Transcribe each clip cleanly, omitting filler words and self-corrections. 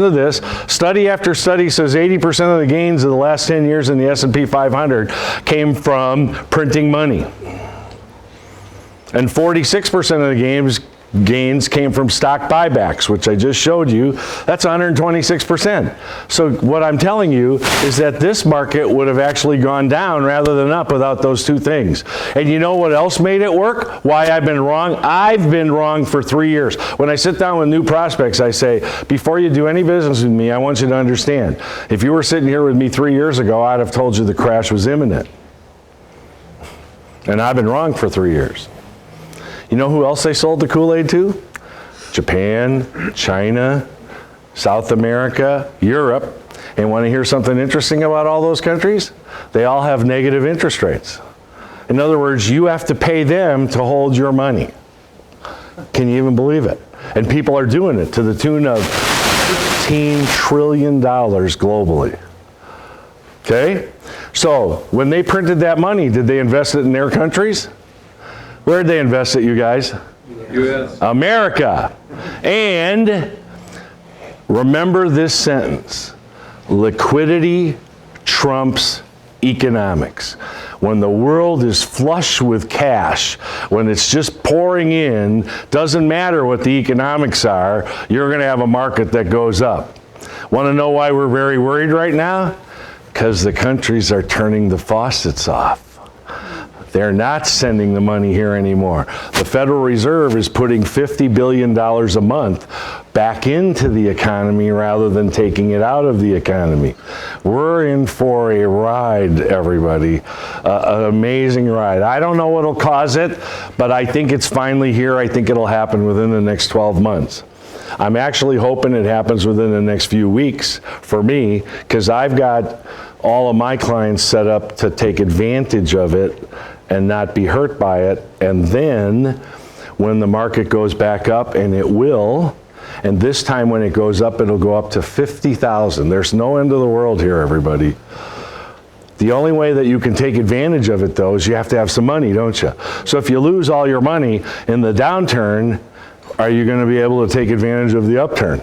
to this. Study after study says 80% of the gains of the last 10 years in the S&P 500 came from printing money. And 46% of the gains came from stock buybacks, which I just showed you. That's 126%. So what I'm telling you is that this market would have actually gone down rather than up without those two things. And you know what else made it work? Why I've been wrong? I've been wrong for 3 years. When I sit down with new prospects, I say, before you do any business with me, I want you to understand, if you were sitting here with me 3 years ago, I'd have told you the crash was imminent. And I've been wrong for 3 years. You know who else they sold the Kool-Aid to? Japan, China, South America, Europe. And want to hear something interesting about all those countries? They all have negative interest rates. In other words, you have to pay them to hold your money. Can you even believe it? And people are doing it to the tune of $15 trillion globally. Okay? So, when they printed that money, did they invest it in their countries? Where did they invest it, you guys? U.S. America. And remember this sentence: liquidity trumps economics. When the world is flush with cash, when it's just pouring in, doesn't matter what the economics are, you're going to have a market that goes up. Want to know why we're very worried right now? Because the countries are turning the faucets off. They're not sending the money here anymore. The Federal Reserve is putting $50 billion a month back into the economy rather than taking it out of the economy. We're in for a ride, everybody. An amazing ride. I don't know what'll cause it, but I think it's finally here. I think it'll happen within the next 12 months. I'm actually hoping it happens within the next few weeks for me, because I've got all of my clients set up to take advantage of it and not be hurt by it. And then when the market goes back up, and it will, and this time when it goes up, it'll go up to 50,000. There's no end of the world here, everybody. The only way that you can take advantage of it, though, is you have to have some money, don't you? So if you lose all your money in the downturn, are you going to be able to take advantage of the upturn?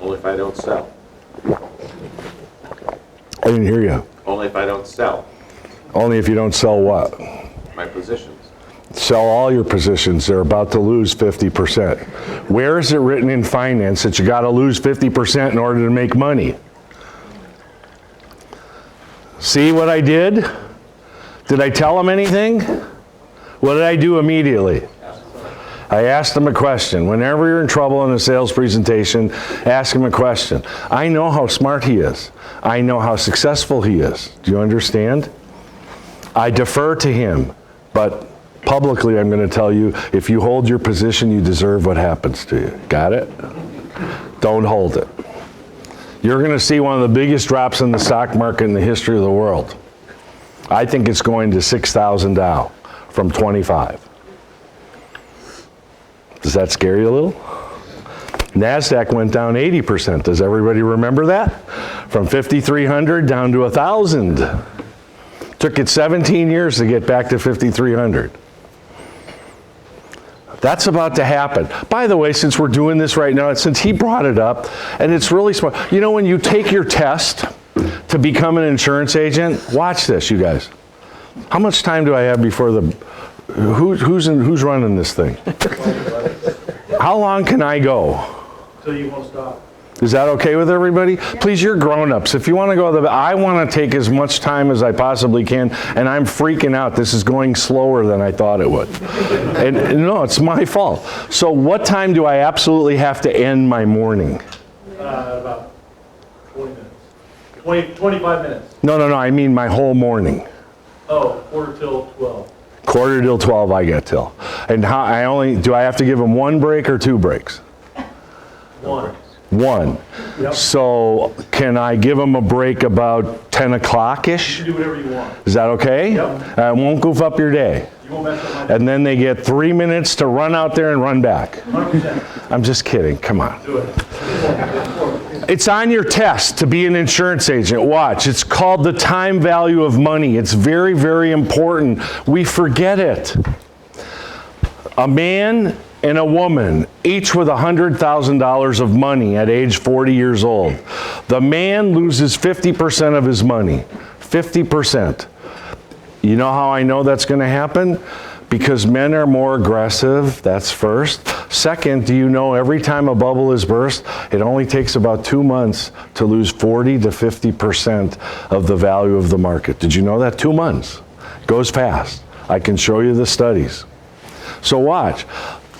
Only if I don't sell. I didn't hear you. Only if I don't sell Only if you don't sell what? my positions. Sell all your positions. They're about to lose 50%. Where is it written in finance that you got to lose 50% in order to make money? See what I did? Did I tell them anything? What did I do immediately? I asked them a question. Whenever you're in trouble in a sales presentation, ask him a question. I know how smart he is. I know how successful he is. Do you understand? I defer to him, but publicly I'm going to tell you, if you hold your position, you deserve what happens to you. Got it? Don't hold it. You're going to see one of the biggest drops in the stock market in the history of the world. I think it's going to 6,000 Dow from 25. Does that scare you a little? NASDAQ went down 80%. Does everybody remember that? From 5,300 down to 1,000. Took it 17 years to get back to 5,300. That's about to happen. By the way, since we're doing this right now, since he brought it up, and it's really smart. You know, when you take your test to become an insurance agent, watch this, you guys. How much time do I have before the... Who's running this thing? How long can I go? Till you won't stop. Is that okay with everybody? Please, you're grown-ups. If you want to go, I want to take as much time as I possibly can, and I'm freaking out. This is going slower than I thought it would. And no, it's my fault. So what time do I absolutely have to end my morning? About 20 minutes. 25 minutes. No, I mean my whole morning. Oh, quarter till 12. Quarter till 12 I get till. And do I have to give them one break or two breaks? One. One. Yep. So can I give them a break about 10 o'clock-ish? You can do whatever you want. Is that okay? Yep. I won't goof up your day. You won't mess up my And then they get 3 minutes to run out there and run back. 100%. I'm just kidding. Come on. Do it. It's on your test to be an insurance agent. Watch. It's called the time value of money. It's very, very important. We forget it. A man and a woman, each with $100,000 of money at age 40 years old, the man loses 50% of his money. 50%. You know how I know that's going to happen? Because men are more aggressive, that's first. Second, do you know every time a bubble is burst, it only takes about 2 months to lose 40 to 50% of the value of the market. Did you know that? 2 months. Goes fast. I can show you the studies. So watch.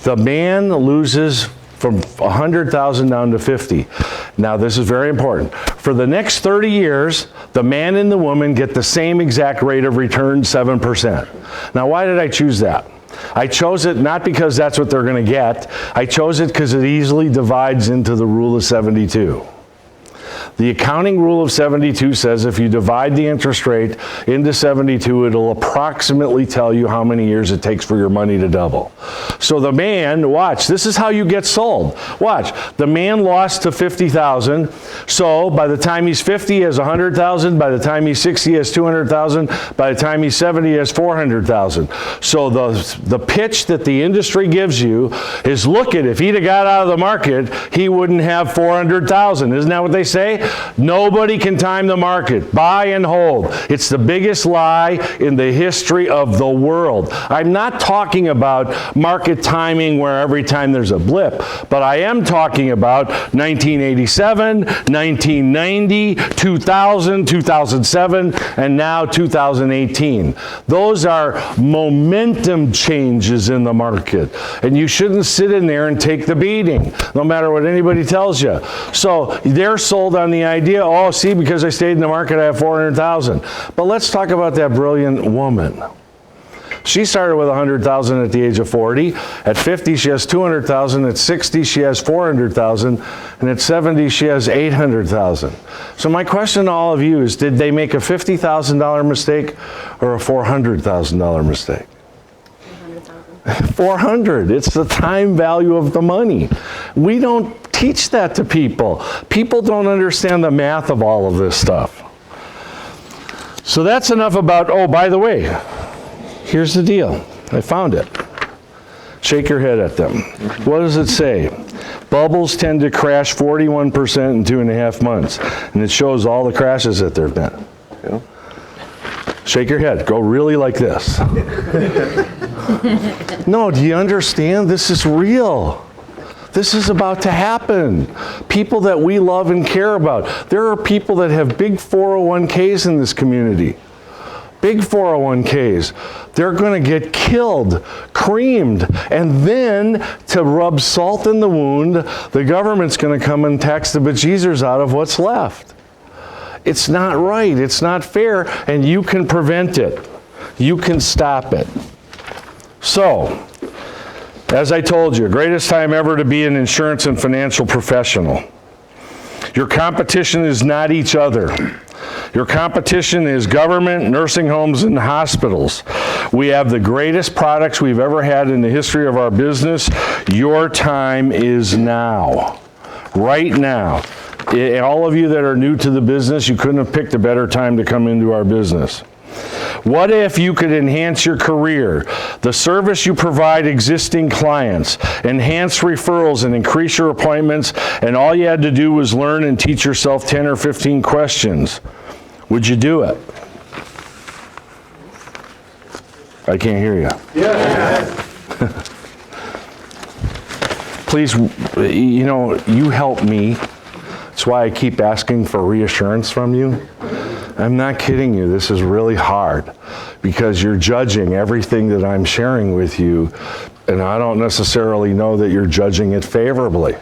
The man loses from 100,000 down to 50. Now this is very important. For the next 30 years, the man and the woman get the same exact rate of return, 7%. Now why did I choose that? I chose it not because that's what they're going to get. I chose it because it easily divides into the rule of 72. The accounting rule of 72 says if you divide the interest rate into 72, it'll approximately tell you how many years it takes for your money to double. So the man, watch, this is how you get sold. Watch, the man lost to 50,000. So by the time he's 50, he has 100,000. By the time he's 60, he has 200,000. By the time he's 70, he has 400,000. So the pitch that the industry gives you is, look at, if he'd have got out of the market, he wouldn't have 400,000. Isn't that what they say? Nobody can time the market. Buy and hold. It's the biggest lie in the history of the world. I'm not talking about market timing where every time there's a blip, but I am talking about 1987, 1990, 2000, 2007, and now 2018. Those are momentum changes in the market, and you shouldn't sit in there and take the beating, no matter what anybody tells you. So they're sold on the idea, oh, see, because I stayed in the market, I have 400,000. But let's talk about that brilliant woman. She started with 100,000 at the age of 40. At 50, she has 200,000. At 60, she has 400,000. And at 70, she has 800,000. So my question to all of you is, did they make a $50,000 mistake or a $400,000 mistake? 400. It's the time value of the money. We don't teach that to people. People don't understand the math of all of this stuff. So that's enough about, oh, by the way, here's the deal. I found it. Shake your head at them. What does it say? Bubbles tend to crash 41% in 2.5 months. And it shows all the crashes that there have been. Yeah. Shake your head. Go really like this. No, do you understand? This is real. This is about to happen. People that we love and care about. There are people that have big 401ks in this community. Big 401ks. They're going to get killed, creamed, and then to rub salt in the wound, the government's going to come and tax the bejesus out of what's left. It's not right. It's not fair, and you can prevent it. You can stop it. So, as I told you, greatest time ever to be an insurance and financial professional. Your competition is not each other. Your competition is government, nursing homes, and hospitals. We have the greatest products we've ever had in the history of our business. Your time is now. Right now. All of you that are new to the business, you couldn't have picked a better time to come into our business. What if you could enhance your career, the service you provide existing clients, enhance referrals and increase your appointments, and all you had to do was learn and teach yourself 10 or 15 questions? Would you do it? I can't hear you. Yeah. Please, you help me. That's why I keep asking for reassurance from you. I'm not kidding you. This is really hard because you're judging everything that I'm sharing with you, and I don't necessarily know that you're judging it favorably.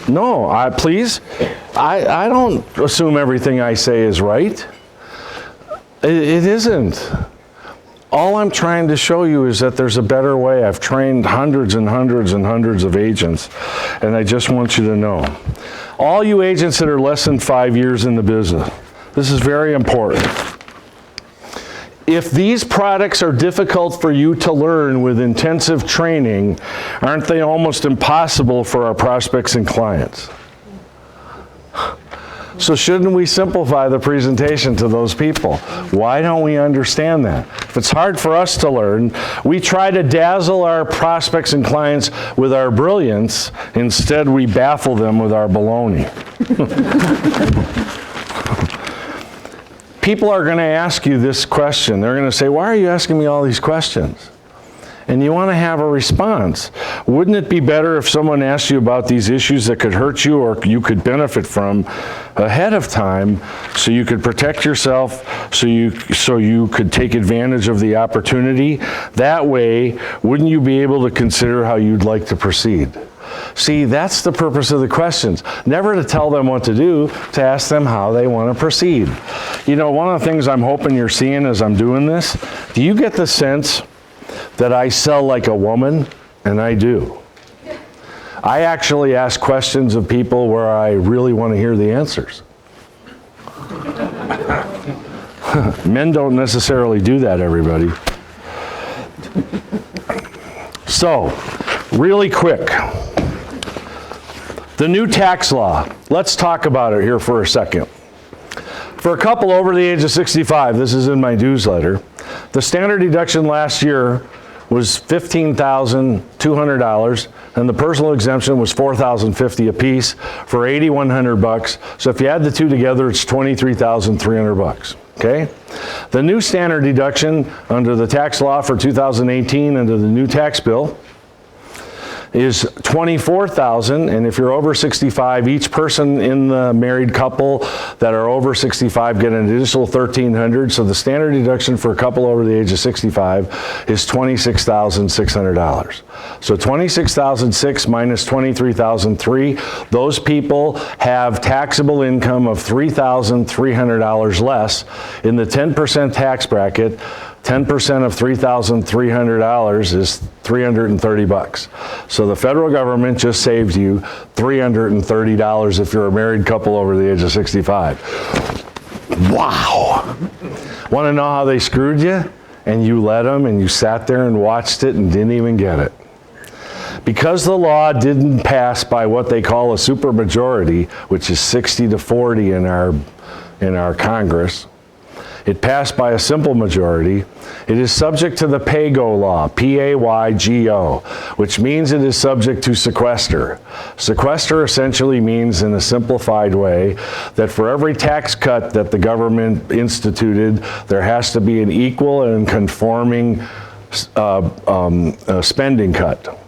No, I don't assume everything I say is right. It isn't. All I'm trying to show you is that there's a better way. I've trained hundreds and hundreds and hundreds of agents, and I just want you to know. All you agents that are less than 5 years in the business, this is very important. If these products are difficult for you to learn with intensive training, aren't they almost impossible for our prospects and clients? So shouldn't we simplify the presentation to those people? Why don't we understand that? If it's hard for us to learn, we try to dazzle our prospects and clients with our brilliance. Instead, we baffle them with our baloney. People are going to ask you this question. They're going to say, why are you asking me all these questions? And you want to have a response. Wouldn't it be better if someone asked you about these issues that could hurt you or you could benefit from ahead of time so you could protect yourself, so you could take advantage of the opportunity? That way, wouldn't you be able to consider how you'd like to proceed? See, that's the purpose of the questions. Never to tell them what to do, to ask them how they want to proceed. You know, one of the things I'm hoping you're seeing as I'm doing this, do you get the sense that I sell like a woman? And I do. I actually ask questions of people where I really want to hear the answers. Men don't necessarily do that, everybody. So, really quick. The new tax law. Let's talk about it here for a second. For a couple over the age of 65, this is in my newsletter, the standard deduction last year was $15,200, and the personal exemption was $4,050 apiece for $8,100. So if you add the two together, it's $23,300. Okay? The new standard deduction under the tax law for 2018 under the new tax bill is $24,000, and if you're over 65, each person in the married couple that are over 65 get an additional $1,300. So the standard deduction for a couple over the age of 65 is $26,600. So $26,600 minus $23,300, those people have taxable income of $3,300 less in the 10% tax bracket. 10% of $3,300 is $330. So the federal government just saved you $330 if you're a married couple over the age of 65. Wow. Want to know how they screwed you? And you let them, and you sat there and watched it and didn't even get it. Because the law didn't pass by what they call a supermajority, which is 60-40 in our Congress, it passed by a simple majority. It is subject to the PAYGO law, P-A-Y-G-O, which means it is subject to sequester. Sequester essentially means, in a simplified way, that for every tax cut that the government instituted, there has to be an equal and conforming spending cut.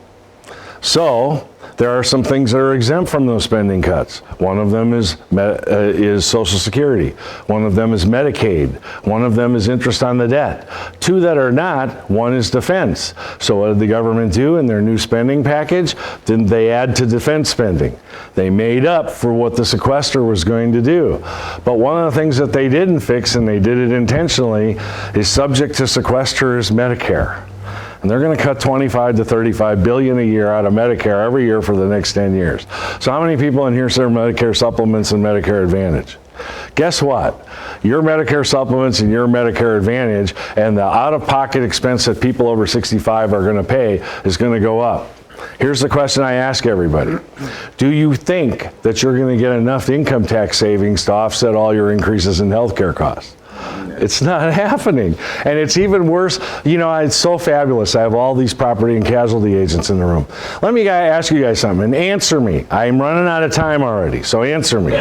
So, there are some things that are exempt from those spending cuts. One of them is Social Security. One of them is Medicaid. One of them is interest on the debt. Two that are not, one is defense. So what did the government do in their new spending package? Didn't they add to defense spending? They made up for what the sequester was going to do. But one of the things that they didn't fix, and they did it intentionally, is subject to sequester is Medicare. And they're going to cut 25 to 35 billion a year out of Medicare every year for the next 10 years. So how many people in here serve Medicare supplements and Medicare Advantage? Guess what? Your Medicare supplements and your Medicare Advantage and the out-of-pocket expense that people over 65 are going to pay is going to go up. Here's the question I ask everybody. Do you think that you're going to get enough income tax savings to offset all your increases in healthcare costs? It's not happening. And it's even worse. You know, it's so fabulous. I have all these property and casualty agents in the room. Let me ask you guys something, and answer me. I'm running out of time already, so answer me.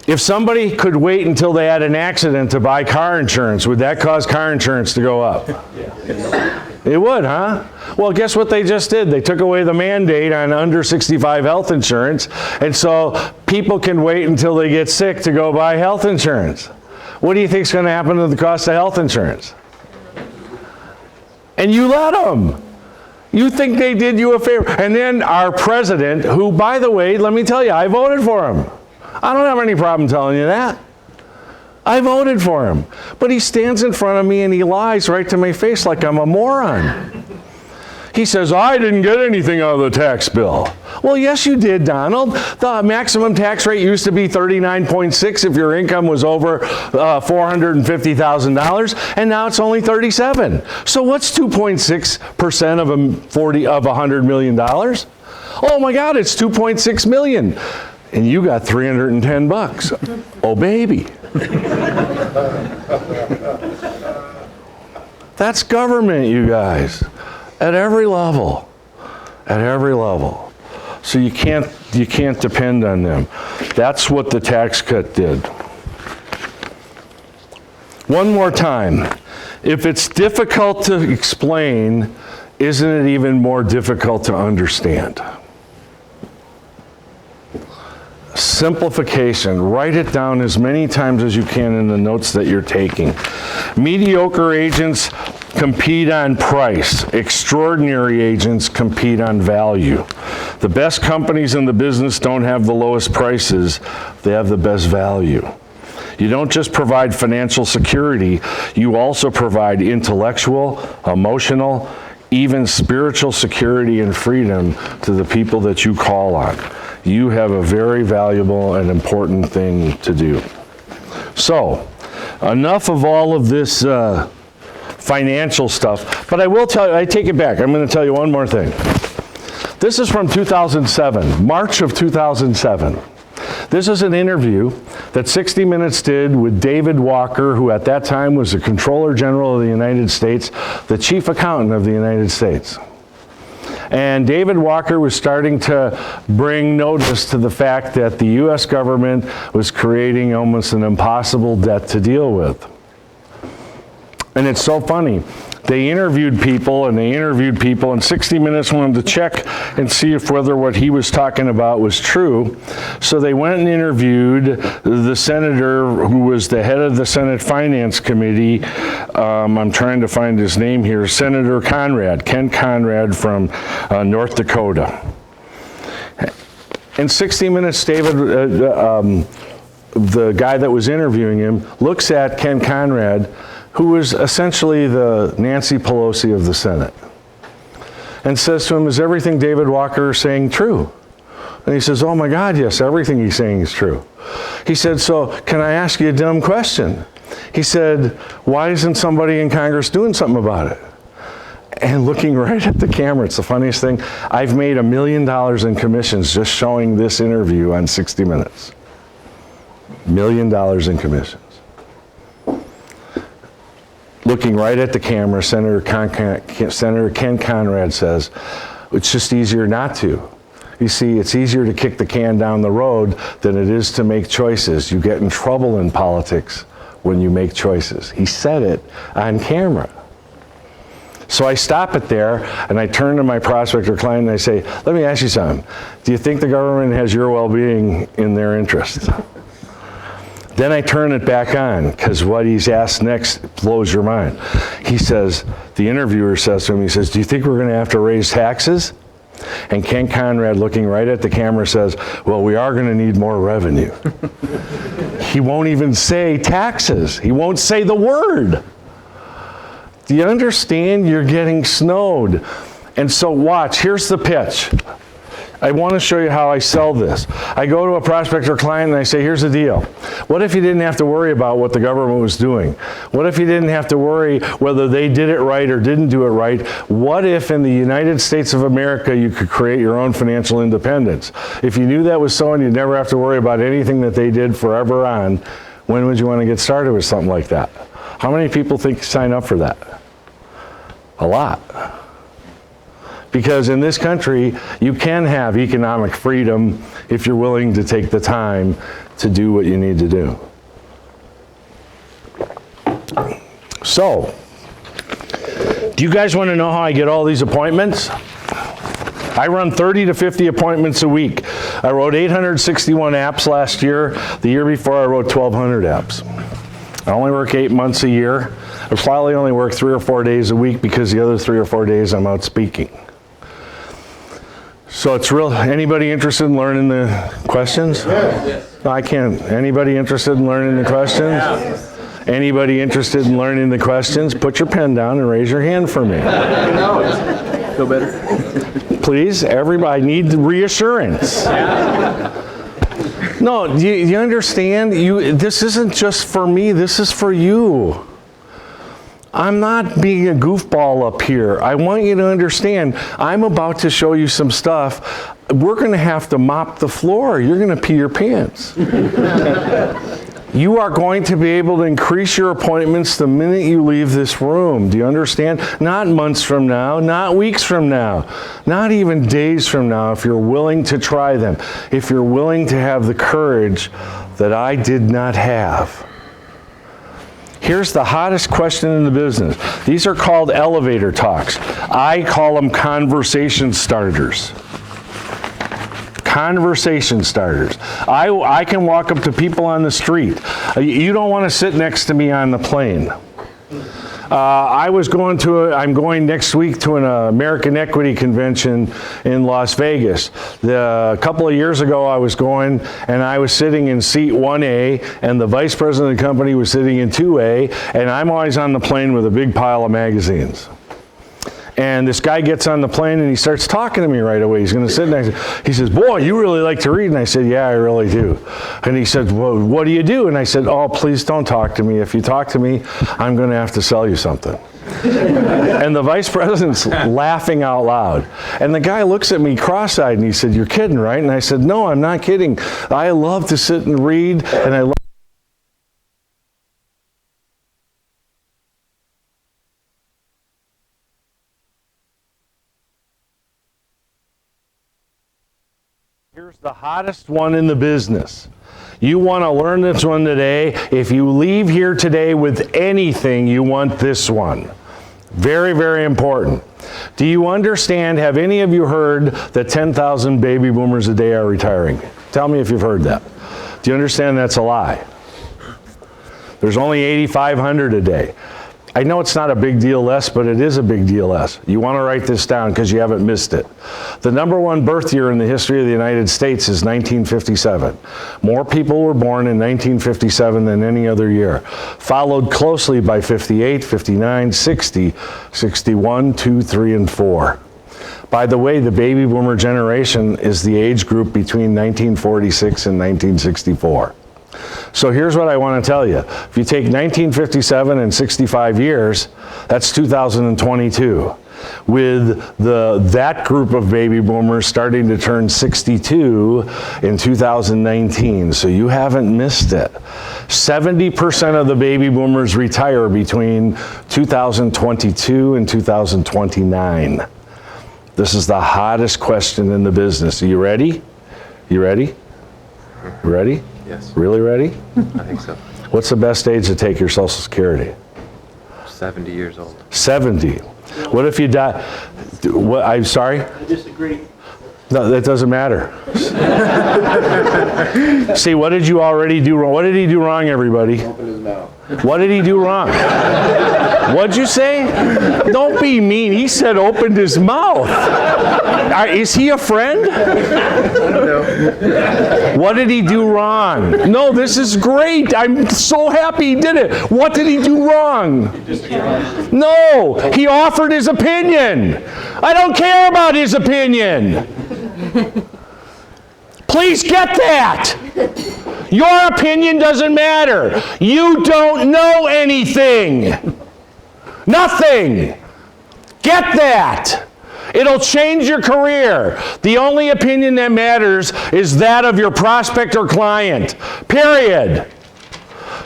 If somebody could wait until they had an accident to buy car insurance, would that cause car insurance to go up? Yeah. It would, huh? Well, guess what they just did? They took away the mandate on under 65 health insurance, and so people can wait until they get sick to go buy health insurance. What do you think is going to happen to the cost of health insurance? And you let them. You think they did you a favor. And then our president, who, by the way, let me tell you, I voted for him. I don't have any problem telling you that. I voted for him. But he stands in front of me and he lies right to my face like I'm a moron. He says, I didn't get anything out of the tax bill. Well, yes, you did, Donald. The maximum tax rate used to be 39.6 if your income was over $450,000, and now it's only 37. So what's 2.6% of $100 million? Oh my God, it's 2.6 million. and you got 310 bucks. Oh, baby. That's government, you guys, at every level, at every level. So you can't depend on them. That's what the tax cut did. One more time. If it's difficult to explain, isn't it even more difficult to understand? Simplification. Write it down as many times as you can in the notes that you're taking. Mediocre agents compete on price. Extraordinary agents compete on value. The best companies in the business don't have the lowest prices, they have the best value. You don't just provide financial security, you also provide intellectual, emotional, even spiritual security and freedom to the people that you call on. You have a very valuable and important thing to do. So, enough of all of this financial stuff, but I will tell you, I take it back. I'm going to tell you one more thing. This is from 2007, March of 2007. This is an interview that 60 Minutes did with David Walker, who at that time was the Comptroller General of the United States, the Chief Accountant of the United States. And David Walker was starting to bring notice to the fact that the U.S. government was creating almost an impossible debt to deal with. And it's so funny. They interviewed people, and 60 Minutes wanted to check and see if whether what he was talking about was true. So they went and interviewed the senator who was the head of the Senate Finance Committee. I'm trying to find his name here. Senator Conrad, Ken Conrad from North Dakota. In 60 Minutes, David, the guy that was interviewing him, looks at Ken Conrad, who was essentially the Nancy Pelosi of the Senate, and says to him, "Is everything David Walker is saying true?" And he says, "Oh my God, yes, everything he's saying is true." He said, "So can I ask you a dumb question?" He said, "Why isn't somebody in Congress doing something about it?" And looking right at the camera, it's the funniest thing, I've made $1 million in commissions just showing this interview on 60 Minutes. $1 million in commissions. Looking right at the camera, Senator Ken Conrad says, "It's just easier not to. You see, it's easier to kick the can down the road than it is to make choices. You get in trouble in politics when you make choices." He said it on camera. So I stop it there, and I turn to my prospect or client and I say, "Let me ask you something. Do you think the government has your well-being in their interest?" Then I turn it back on, because what he's asked next blows your mind. He says, the interviewer says to him, he says, "Do you think we're going to have to raise taxes?" And Ken Conrad, looking right at the camera, says, "Well, we are going to need more revenue." He won't even say taxes. He won't say the word. Do you understand? You're getting snowed. And so watch, here's the pitch. I want to show you how I sell this. I go to a prospect or client and I say, "Here's the deal. What if you didn't have to worry about what the government was doing? What if you didn't have to worry whether they did it right or didn't do it right? What if in the United States of America you could create your own financial independence? If you knew that was so and you'd never have to worry about anything that they did forever on, when would you want to get started with something like that?" How many people think sign up for that? A lot. Because in this country, you can have economic freedom if you're willing to take the time to do what you need to do. So, do you guys want to know how I get all these appointments? I run 30 to 50 appointments a week. I wrote 861 apps last year. The year before, I wrote 1,200 apps. I only work 8 months a year. I probably only work 3 or 4 days a week because the other 3 or 4 days I'm out speaking. So it's real. Anybody interested in learning the questions? Yes. No, I can't. Anybody interested in learning the questions? Anybody interested in learning the questions? Put your pen down and raise your hand for me. Feel better? Please, everybody, I need reassurance. No, you understand? This isn't just for me, this is for you. I'm not being a goofball up here. I want you to understand, I'm about to show you some stuff we're going to have to mop the floor. You're going to pee your pants. You are going to be able to increase your appointments the minute you leave this room. Do you understand? Not months from now, not weeks from now, not even days from now, if you're willing to try them, if you're willing to have the courage that I did not have. Here's the hottest question in the business. These are called elevator talks. I call them conversation starters. Conversation starters. I can walk up to people on the street. You don't want to sit next to me on the plane. I'm going next week to an American Equity Convention in Las Vegas. A couple of years ago I was going and I was sitting in seat 1A and the vice president of the company was sitting in 2A, and I'm always on the plane with a big pile of magazines. And this guy gets on the plane and he starts talking to me right away. He's going to sit next to me. He says, "Boy, you really like to read." And I said, "Yeah, I really do." And he said, "Well, what do you do?" And I said, "Oh, please don't talk to me. If you talk to me, I'm going to have to sell you something." And the vice president's laughing out loud. And the guy looks at me cross-eyed and he said, "You're kidding, right?" And I said, "No, I'm not kidding. I love to sit and read, and I love." Here's the hottest one in the business. You want to learn this one today. If you leave here today with anything, you want this one. Very, very important. Do you understand, have any of you heard that 10,000 baby boomers a day are retiring? Tell me if you've heard that. Do you understand that's a lie? There's only 8,500 a day. I know it's not a big deal less, but it is a big deal less. You want to write this down because you haven't missed it. The #1 birth year in the history of the United States is 1957. More people were born in 1957 than any other year, followed closely by 58, 59, 60, 61, 2, 3, and 4. By the way, the baby boomer generation is the age group between 1946 and 1964. So here's what I want to tell you. If you take 1957 and 65 years, that's 2022. With that group of baby boomers starting to turn 62 in 2019. So you haven't missed it. 70% of the baby boomers retire between 2022 and 2029. This is the hottest question in the business. Are you ready? You ready? You ready? Yes. Really ready? I think so. What's the best age to take your Social Security? 70 years old. 70. What if you die? What, I'm sorry? I disagree. No, that doesn't matter. See, what did you already do wrong? What did he do wrong, everybody? Open his mouth. What did he do wrong? What'd you say? Don't be mean. He said opened his mouth. Is he a friend? No. What did he do wrong? No, this is great. I'm so happy he did it. What did he do wrong? No, he offered his opinion. I don't care about his opinion. Please get that. Your opinion doesn't matter. You don't know anything. Nothing. Get that. It'll change your career. The only opinion that matters is that of your prospect or client. Period.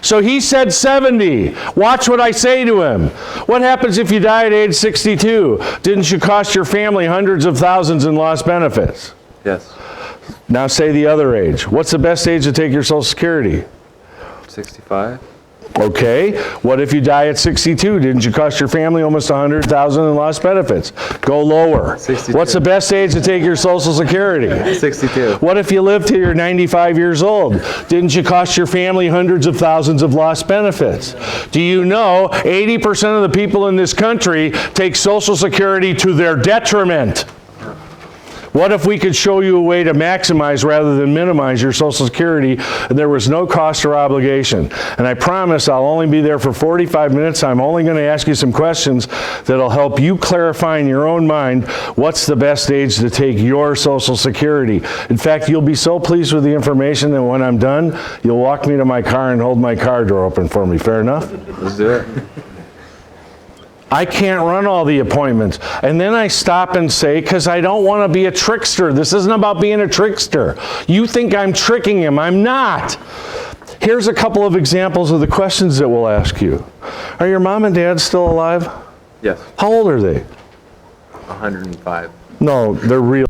So he said 70. Watch what I say to him. What happens if you die at age 62? Didn't you cost your family hundreds of thousands in lost benefits? Yes. Now say the other age. What's the best age to take your Social Security? 65. Okay. What if you die at 62? Didn't you cost your family almost 100,000 in lost benefits? Go lower. 62. What's the best age to take your Social Security? 62. What if you live till you're 95 years old? Didn't you cost your family hundreds of thousands of lost benefits? Do you know 80% of the people in this country take Social Security to their detriment? What if we could show you a way to maximize rather than minimize your Social Security and there was no cost or obligation? And I promise I'll only be there for 45 minutes. I'm only going to ask you some questions that'll help you clarify in your own mind what's the best age to take your Social Security. In fact, you'll be so pleased with the information that when I'm done, you'll walk me to my car and hold my car door open for me. Fair enough? Let's do it. I can't run all the appointments. And then I stop and say, because I don't want to be a trickster. This isn't about being a trickster. You think I'm tricking him. I'm not. Here's a couple of examples of the questions that we'll ask you. Are your mom and dad still alive? Yes. How old are they? 105. No, they're real.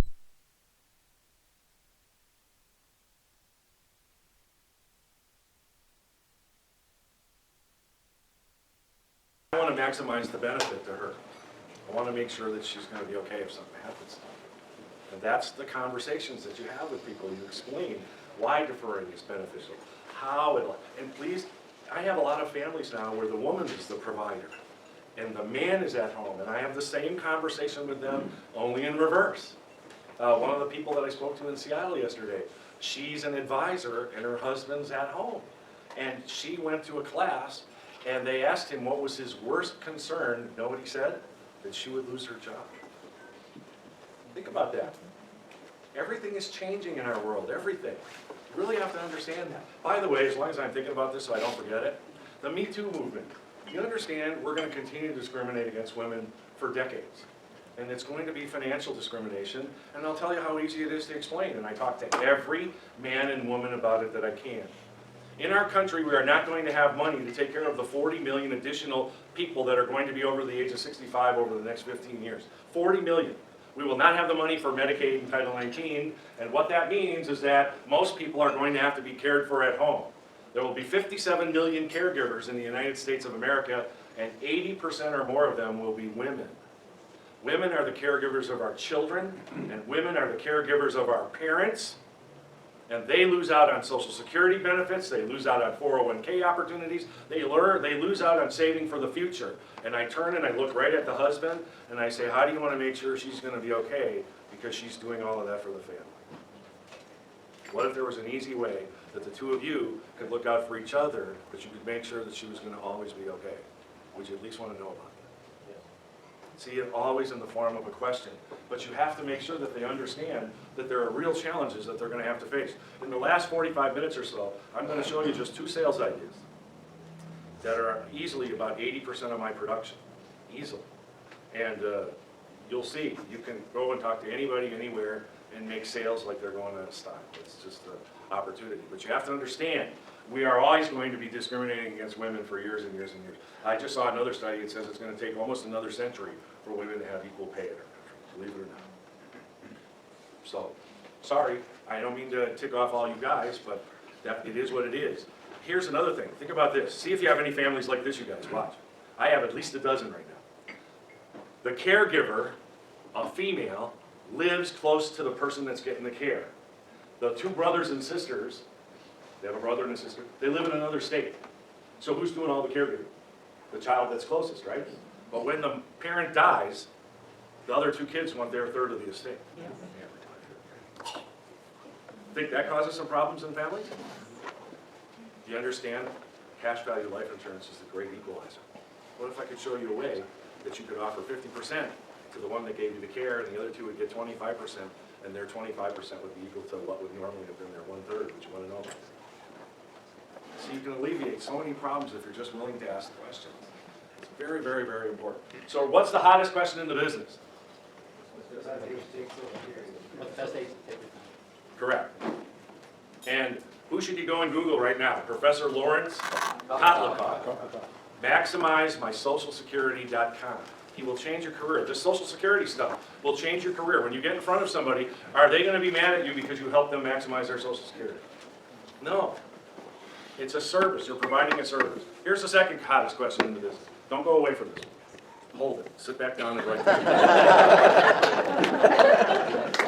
I want to maximize the benefit to her. I want to make sure that she's going to be okay if something happens. And that's the conversations that you have with people. You explain why deferring is beneficial, how it'll, and please, I have a lot of families now where the woman is the provider and the man is at home, and I have the same conversation with them, only in reverse. One of the people that I spoke to in Seattle yesterday, she's an advisor and her husband's at home. And she went to a class and they asked him what was his worst concern. You know what he said? That she would lose her job. Think about that. Everything is changing in our world, everything. You really have to understand that. By the way, as long as I'm thinking about this so I don't forget it, the Me Too movement. You understand we're going to continue to discriminate against women for decades. And it's going to be financial discrimination, and I'll tell you how easy it is to explain. And I talk to every man and woman about it that I can. In our country, we are not going to have money to take care of the 40 million additional people that are going to be over the age of 65 over the next 15 years. 40 million. We will not have the money for Medicaid and Title 19, and what that means is that most people are going to have to be cared for at home. There will be 57 million caregivers in the United States of America, and 80% or more of them will be women. Women are the caregivers of our children, and women are the caregivers of our parents, and they lose out on Social Security benefits, they lose out on 401k opportunities, they lose out on saving for the future. And I turn and I look right at the husband, and I say, how do you want to make sure she's going to be okay, because she's doing all of that for the family? What if there was an easy way that the two of you could look out for each other, but you could make sure that she was going to always be okay? Would you at least want to know about that? See it always in the form of a question, but you have to make sure that they understand that there are real challenges that they're going to have to face. In the last 45 minutes or so, I'm going to show you just 2 sales ideas that are easily about 80% of my production, easily. And you'll see, you can go and talk to anybody, anywhere, and make sales like they're going out of style. It's just an opportunity. But you have to understand, we are always going to be discriminating against women for years and years and years. I just saw another study that says it's going to take almost another century for women to have equal pay in our country, believe it or not. So, sorry, I don't mean to tick off all you guys, but it is what it is. Here's another thing. Think about this. See if you have any families like this, you guys. Watch. I have at least a dozen right now. The caregiver, a female, lives close to the person that's getting the care. The 2 brothers and sisters, they have a brother and a sister, they live in another state. So who's doing all the caregiving? The child that's closest, right? But when the parent dies, the other 2 kids want their third of the estate. Think that causes some problems in families? Do you understand? Cash value life insurance is the great equalizer. What if I could show you a way that you could offer 50% to the one that gave you the care, and the other 2 would get 25%, and their 25% would be equal to what would normally have been their 1/3, which you want to know about. So you can alleviate so many problems if you're just willing to ask the questions. It's very, very, very important. So what's the hottest question in the business? Correct. And who should you go and Google right now? Professor Lawrence Kotlikoff. MaximizeMySocialSecurity.com. He will change your career. This Social Security stuff will change your career. When you get in front of somebody, are they going to be mad at you because you helped them maximize their Social Security? No. It's a service. You're providing a service. Here's the second hottest question in the business. Don't go away from this. Hold it. Sit back down and write it.